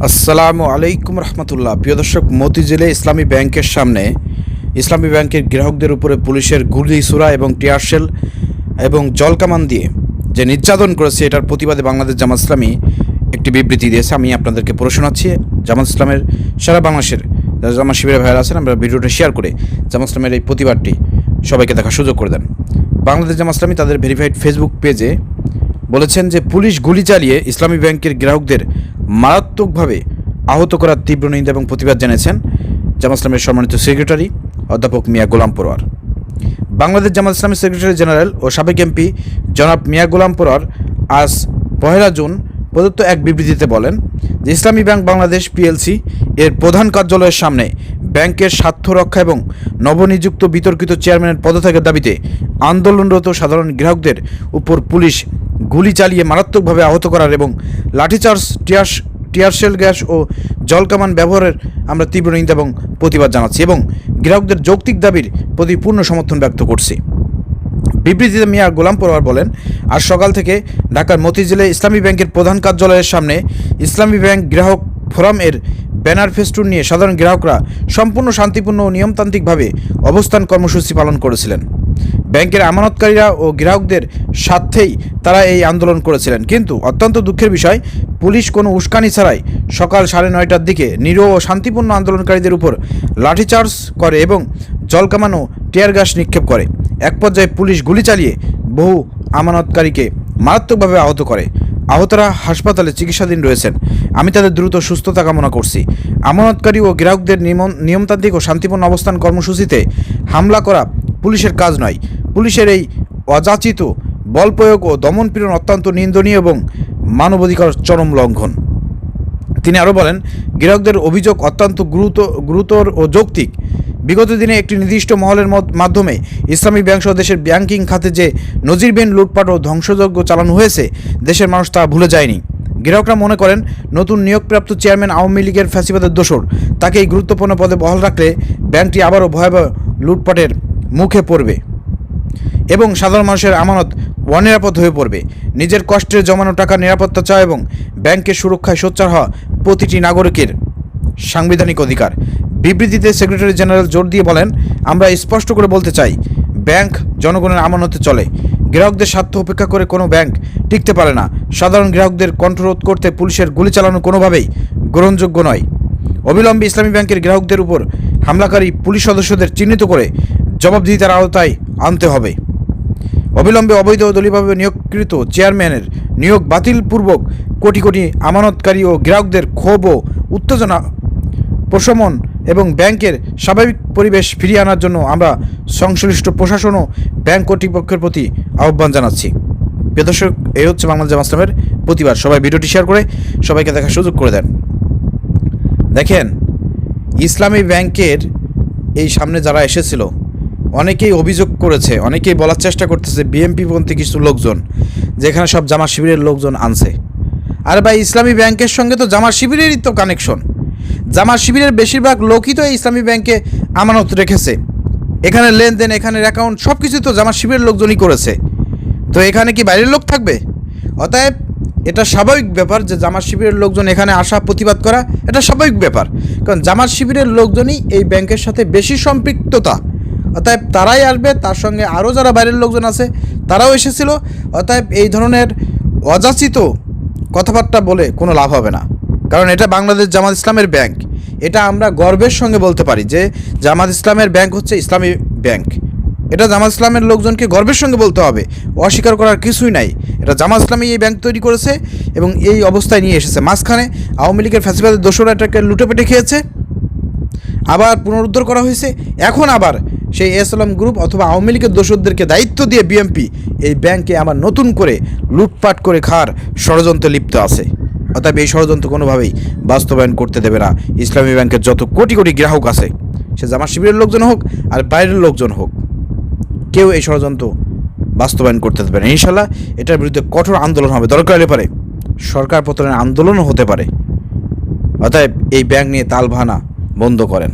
আসসালামু আলাইকুম রহমতুল্লাহ। প্রিয় দর্শক, মতিঝিলে ইসলামী ব্যাংকের সামনে ইসলামী ব্যাংকের গ্রাহকদের উপরে পুলিশের গুলি ছোড়া এবং টিয়ারশেল এবং জলকামান দিয়ে যে নির্যাতন করেছে, এটার প্রতিবাদে বাংলাদেশ জামাত ইসলামী একটি বিবৃতি দিয়েছে। আমি আপনাদেরকে পড়ে শোনাচ্ছি। জামাত ইসলামের সারা বাংলাদেশের যারা জামাত শিবিরের ভাইরা আছেন, আমরা ভিডিওটা শেয়ার করে জামাত ইসলামের এই প্রতিবাদটি সবাইকে দেখার সুযোগ করে দেন। বাংলাদেশ জামাত ইসলামী তাদের ভেরিফাইড ফেসবুক পেজে বলেছেন যে পুলিশ গুলি চালিয়ে ইসলামী ব্যাংকের গ্রাহকদের মারাত্মকভাবে আহত করার তীব্র নিন্দা এবং প্রতিবাদ জানিয়েছেন জামাত ইসলামের সম্মানিত সেক্রেটারি অধ্যাপক মিয়া গোলাম পরোয়ার। বাংলাদেশ জামাত ইসলামের সেক্রেটারি জেনারেল ও সাবেক এমপি জনাব মিয়া গোলাম পরোয়ার আজ 1 জুন প্রদত্ত এক বিবৃতিতে বলেন যে ইসলামী ব্যাংক বাংলাদেশ পিএলসি এর প্রধান কার্যালয়ের সামনে ব্যাংকের স্বার্থ রক্ষা এবং নবনিযুক্ত বিতর্কিত চেয়ারম্যানের পদত্যাগের দাবিতে আন্দোলনরত সাধারণ গ্রাহকদের উপর পুলিশ গুলি চালিয়ে মারাত্মকভাবে আহত করার এবং লাঠিচার্জ, টিয়ারশেল গ্যাস ও জলকামান ব্যবহারের আমরা তীব্র নিন্দা এবং প্রতিবাদ জানাচ্ছি এবং গ্রাহকদের যৌক্তিক দাবির প্রতি পূর্ণ সমর্থন ব্যক্ত করছি। বিবৃতিতে মিয়া গোলাম পরোয়ার বলেন, আজ সকাল থেকে ঢাকার মতিঝিলে ইসলামী ব্যাংকের প্রধান কার্যালয়ের সামনে ইসলামী ব্যাংক গ্রাহক ফোরাম এর ব্যানার ফেস্টুন নিয়ে সাধারণ গ্রাহকরা সম্পূর্ণ শান্তিপূর্ণ ও নিয়মতান্ত্রিকভাবে অবস্থান কর্মসূচি পালন করেছিলেন। ব্যাংকের আমানতকারীরা ও গ্রাহকদের স্বার্থেই তারা এই আন্দোলন করেছিলেন, কিন্তু অত্যন্ত দুঃখের বিষয়, পুলিশ কোনো উস্কানি ছাড়াই সকাল 9:30টার দিকে নিরীহ ও শান্তিপূর্ণ আন্দোলনকারীদের উপর লাঠিচার্জ করে এবং জলকামান ও টিয়ার গ্যাস নিক্ষেপ করে। এক পর্যায়ে পুলিশ গুলি চালিয়ে বহু আমানতকারীকে মারাত্মকভাবে আহত করে। আহতরা হাসপাতালে চিকিৎসাধীন রয়েছেন। আমি তাদের দ্রুত সুস্থতা কামনা করছি। আমানতকারী ও গ্রাহকদের নিয়মতান্ত্রিক ও শান্তিপূর্ণ অবস্থান কর্মসূচিতে হামলা করা পুলিশের কাজ নয়। পুলিশের এই অযাচিত বল প্রয়োগ ও দমনপীড়ন অত্যন্ত নিন্দনীয় এবং মানবাধিকার চরম লঙ্ঘন। তিনি আরও বলেন, গ্রাহকদের অভিযোগ অত্যন্ত গুরুতর ও যৌক্তিক। বিগত দিনে একটি নির্দিষ্ট মহলের মাধ্যমে ইসলামী ব্যাংক সহ দেশের ব্যাংকিং খাতে যে নজিরবিহীন লুটপাট ও ধ্বংসযজ্ঞ চালানো হয়েছে, দেশের মানুষ তা ভুলে যায়নি। গ্রাহকরা মনে করেন নতুন নিয়োগপ্রাপ্ত চেয়ারম্যান আওয়ামী লীগের ফ্যাসিবাদের দোসর। তাকে এই গুরুত্বপূর্ণ পদে বহাল রাখলে ব্যাংকটি আবারও ভয়াবহ লুটপাটের মুখে পড়বে এবং সাধারণ মানুষের আমানত অনিরাপদ হয়ে পড়বে। নিজের কষ্টের জমানো টাকা নিরাপত্তা চাওয়া এবং ব্যাংকের সুরক্ষায় সোচ্চার হওয়া প্রতিটি নাগরিকের সাংবিধানিক অধিকার। বিবৃতিতে সেক্রেটারি জেনারেল জোর দিয়ে বলেন, আমরা স্পষ্ট করে বলতে চাই, ব্যাংক জনগণের আমানতে চলে। গ্রাহকদের স্বার্থ উপেক্ষা করে কোনো ব্যাংক টিকতে পারে না। সাধারণ গ্রাহকদের কণ্ঠরোধ করতে পুলিশের গুলি চালানো কোনোভাবেই গ্রহণযোগ্য নয়। অবিলম্বে ইসলামী ব্যাংকের গ্রাহকদের উপর হামলাকারী পুলিশ সদস্যদের চিহ্নিত করে জবাবদিহিতার আওতায় আনতে হবে। অবিলম্বে অবৈধ ও দলীয়ভাবে নিয়োগকৃত চেয়ারম্যানের নিয়োগ বাতিলপূর্বক কোটি কোটি আমানতকারী ও গ্রাহকদের ক্ষোভ ও উত্তেজনা প্রশমন এবং ব্যাংকের স্বাভাবিক পরিবেশ ফিরিয়ে আনার জন্য আমরা সংশ্লিষ্ট প্রশাসন ও ব্যাংক কর্তৃপক্ষের প্রতি আহ্বান জানাচ্ছি। প্রিয় দর্শক, এই হচ্ছে বাংলাদেশ জামাত ইসলামের প্রতিবাদ। সবাই ভিডিওটি শেয়ার করে সবাইকে দেখার সুযোগ করে দেন। দেখেন, ইসলামী ব্যাংকের এই সামনে যারা এসেছিল, অনেকেই অভিযোগ করেছে, অনেকেই বলার চেষ্টা করতেছে বিএনপিপন্থী কিছু লোকজন যেখানে সব জামাত শিবিরের লোকজন আনছে। আর ভাই, ইসলামী ব্যাংকের সঙ্গে তো জামাত শিবিরেরই তো কানেকশন। জামাত শিবিরের বেশিরভাগ লোকই তো ইসলামী ব্যাংকে আমানত রেখেছে। এখানে লেনদেন, এখানের অ্যাকাউন্ট সব কিছু তো জামাত শিবিরের লোকজনই করেছে। তো এখানে কি বাইরের লোক থাকবে? অতএব এটা স্বাভাবিক ব্যাপার যে জামাত শিবিরের লোকজন এখানে আসা, প্রতিবাদ করা, এটা স্বাভাবিক ব্যাপার। কারণ জামাত শিবিরের লোকজনই এই ব্যাংকের সাথে বেশি সম্পৃক্ততা। অতএব তারাই আসবে, তার সঙ্গে আরও যারা বাইরের লোকজন আছে তারাও এসেছিল। অতএব এই ধরনের অযাচিত কথাবার্তা বলে কোনো লাভ হবে না, কারণ এটা বাংলাদেশ জামাত ইসলামের ব্যাংক। এটা আমরা গর্বের সঙ্গে বলতে পারি যে জামাত ইসলামের ব্যাংক হচ্ছে ইসলামী ব্যাংক। এটা জামাত ইসলামের লোকজনকে গর্বের সঙ্গে বলতে হবে, অস্বীকার করার কিছুই নাই। এটা জামাত ইসলামী এই ব্যাংক তৈরি করেছে এবং এই অবস্থায় নিয়ে এসেছে। মাঝখানে আওয়ামী লীগের ফ্যাসিবাদের দোসরা এটাকে লুটে পেটে খেয়েছে, আবার পুনরুদ্ধার করা হয়েছে। এখন আবার সেই এসএলএম গ্রুপ অথবা আওয়ামী লীগের দোসরদেরকে দায়িত্ব দিয়ে বিএনপি এই ব্যাংকে আবার নতুন করে লুটপাট করে খাওয়ার ষড়যন্ত্রে লিপ্ত আছে। অতএব এই ষড়যন্ত্র কোনোভাবেই বাস্তবায়ন করতে দেবে না ইসলামী ব্যাংকের যত কোটি কোটি গ্রাহক আছে, সে জামাত শিবিরের লোকজন হোক আর বাইরের লোকজন হোক, কেউ এই ষড়যন্ত্র বাস্তবায়ন করতে দেবে না। ইনশাল্লাহ এটার বিরুদ্ধে কঠোর আন্দোলন হবে, দরকার হলে পারে সরকার পতনের আন্দোলনও হতে পারে। অতএব এই ব্যাংক নিয়ে তালবাহানা বন্ধ করেন।